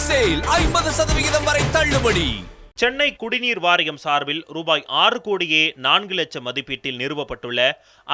Sale 50% வரை தள்ளுபடி. சென்னை குடிநீர் வாரியம் சார்பில் ரூபாய் 6 கோடியே 4 லட்சம் மதிப்பீட்டில் நிறுவப்பட்டுள்ள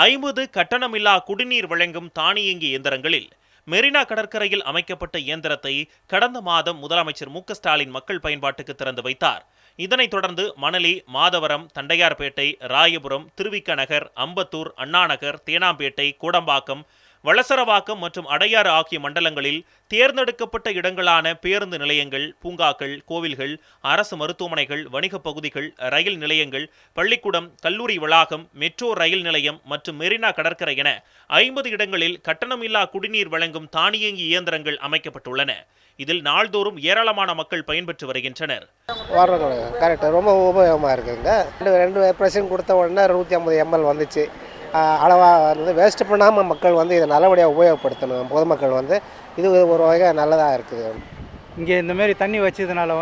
50 கட்டணமில்லா குடிநீர் வழங்கும் தானியங்கி இயந்திரங்களில் மெரினா கடற்கரையில் அமைக்கப்பட்ட இயந்திரத்தை கடந்த மாதம் முதலமைச்சர் மு.க. ஸ்டாலின் மக்கள் பயன்பாட்டுக்கு திறந்து வைத்தார். இதனைத் தொடர்ந்து மணலி, மாதவரம், தண்டையார்பேட்டை, ராயபுரம், திருவிக நகர், அம்பத்தூர், அண்ணாநகர், தேனாம்பேட்டை, கூடம்பாக்கம், வளசரவாக்கம் மற்றும் அடையாறு ஆகிய மண்டலங்களில் தேர்ந்தெடுக்கப்பட்ட இடங்களான பேருந்து நிலையங்கள், பூங்காக்கள், கோவில்கள், அரசு மருத்துவமனைகள், வணிகப் பகுதிகள், ரயில் நிலையங்கள், பள்ளிக்கூடம், கல்லூரி வளாகம், மெட்ரோ ரயில் நிலையம் மற்றும் மெரினா கடற்கரை என 50 இடங்களில் கட்டணமில்லா குடிநீர் வழங்கும் தானியங்கி இயந்திரங்கள் அமைக்கப்பட்டுள்ளன. இதில் நாள்தோறும் ஏராளமான மக்கள் பயன்பெற்று வருகின்றனர். ரொம்ப உபயோகமாக இருக்குங்க. 2% கொடுத்த உடனே 150 ml வந்துச்சு. அளவாக வேஸ்ட் பண்ணாமல் மக்கள் இதை நல்லபடியாக உபயோகப்படுத்தணும். பொதுமக்கள் இது ஒரு வகை நல்லதாக இருக்குது. இங்கே இந்தமாரி தண்ணி வச்சதுனால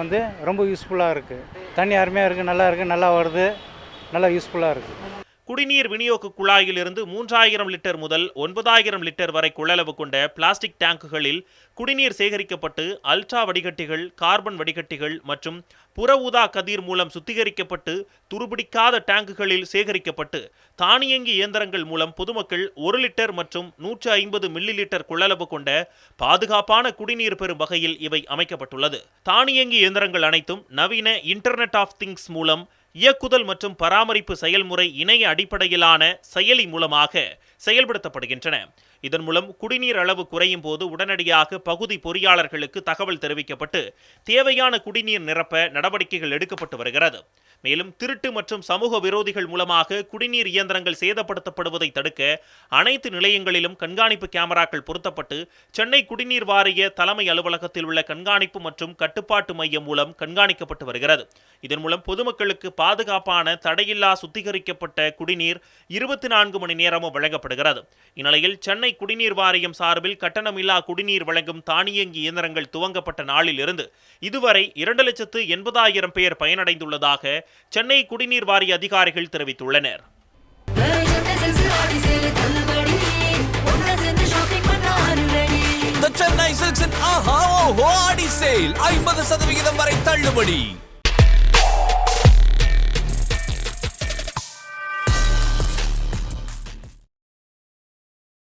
ரொம்ப யூஸ்ஃபுல்லாக இருக்குது. தண்ணி அருமையாக இருக்குது, நல்லா வருது, நல்லா யூஸ்ஃபுல்லாக இருக்குது. குடிநீர் விநியோக குழாயிலிருந்து 3000 லிட்டர் முதல் 9000 லிட்டர் வரை கொள்ளளவு கொண்ட பிளாஸ்டிக் டேங்குகளில் குடிநீர் சேகரிக்கப்பட்டு அல்ட்ரா வடிகட்டிகள், கார்பன் வடிகட்டிகள் மற்றும் புற ஊதா கதிர் மூலம் சுத்திகரிக்கப்பட்டு துருபிடிக்காத டேங்குகளில் சேகரிக்கப்பட்டு தானியங்கி இயந்திரங்கள் மூலம் பொதுமக்கள் 1 லிட்டர் மற்றும் 150 மில்லி லிட்டர் கொள்ளளவு கொண்ட பாதுகாப்பான குடிநீர் பெறும் வகையில் இவை அமைக்கப்பட்டுள்ளது. தானியங்கி இயந்திரங்கள் அனைத்தும் நவீன இன்டர்நெட் ஆஃப் திங்ஸ் மூலம் இயக்குதல் மற்றும் பராமரிப்பு செயல்முறை இணைய அடிப்படையிலான செயலி மூலமாக செயல்படுத்தப்படுகின்றன. இதன் மூலம் குடிநீர் அளவு குறையும் போது உடனடியாக பகுதி பொறியாளர்களுக்கு தகவல் தெரிவிக்கப்பட்டு தேவையான குடிநீர் நிரப்ப நடவடிக்கைகள் எடுக்கப்பட்டு வருகிறது. மேலும் திருட்டு மற்றும் சமூக விரோதிகள் மூலமாக குடிநீர் இயந்திரங்கள் சேதப்படுத்தப்படுவதை தடுக்க அனைத்து நிலையங்களிலும் கண்காணிப்பு கேமராக்கள் பொருத்தப்பட்டு சென்னை குடிநீர் வாரிய தலைமை அலுவலகத்தில் உள்ள கண்காணிப்பு மற்றும் கட்டுப்பாட்டு மையம் மூலம் கண்காணிக்கப்பட்டு வருகிறது. இதன் மூலம் பொதுமக்களுக்கு பாதுகாப்பான தடையில்லா சுத்திகரிக்கப்பட்ட குடிநீர் 24 மணி நேரமும் வழங்கப்படுகிறது. இந்நிலையில் சென்னை குடிநீர் வாரியம் சார்பில் கட்டணமில்லா குடிநீர் வழங்கும் தானியங்கி இயந்திரங்கள் துவங்கப்பட்ட நாளில் இருந்து இதுவரை 2,80,000 பேர் பயனடைந்துள்ளதாக சென்னை குடிநீர் வாரிய அதிகாரிகள் தெரிவித்துள்ளனர். The Chennai Silks Aha Oho Adi Sale 50% வரை தள்ளுபடி.